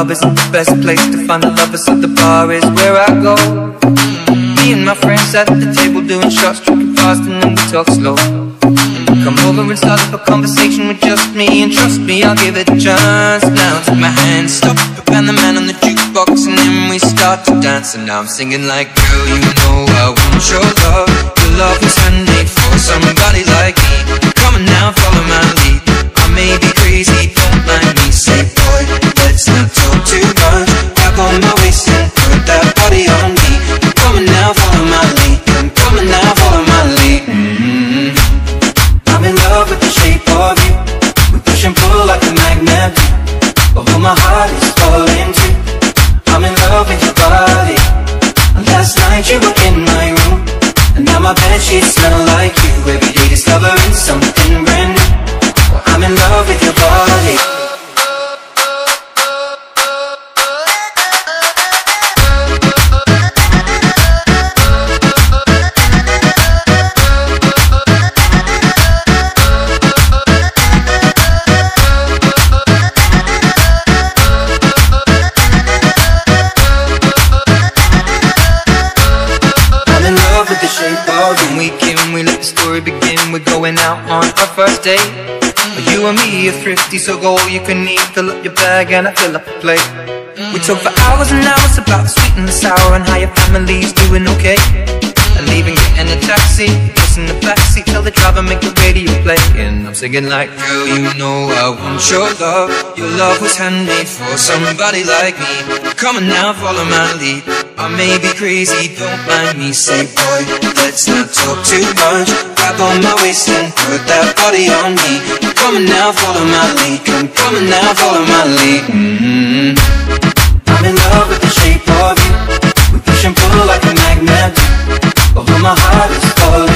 club isn't the best place to find the lovers, so the bar is where I go. Me and my friends at the table doing shots, drinking fast, and then we talk slow. Come over and start up a conversation with just me, and trust me, I'll give it a chance. Now take my hand, stop, and the man on the jukebox, and then we start to dance. And now I'm singing like, girl, you know I want your love. Your love was handmade for somebody like me. Come on now, follow my lead. I may be crazy, don't mind me. Say, boy, let's not talk too much. Grab on my waist and put that body on me. Come on now, follow my lead. Come on now, follow my lead. I'm in love with the shape of you. We push and pull like a magnet. Although my heart is falling too. I'm in love with your body. Last night you were in my room, and now my bedsheets smell like you. Every day discovering something brand new. Well, I'm in love with your body. We let the story begin. We're going out on our first date. You and me are thrifty, so go all you can eat. Fill up your bag and I fill up a plate. We talk for hours and hours about the sweet and the sour, and how your family's doing okay. And leaving, getting a taxi, kissing the backseat, tell the driver make the radio play. And I'm singing like, girl, you know I want your love. Your love was handmade for somebody like me. Come on now, follow my lead. I may be crazy, don't mind me. Say, boy, let's not talk too much. Grab on my waist and put that body on me. Come on now, follow my lead. Come on now, follow my lead. I'm in love with the shape of you. We push and pull like a magnet. Although my heart is falling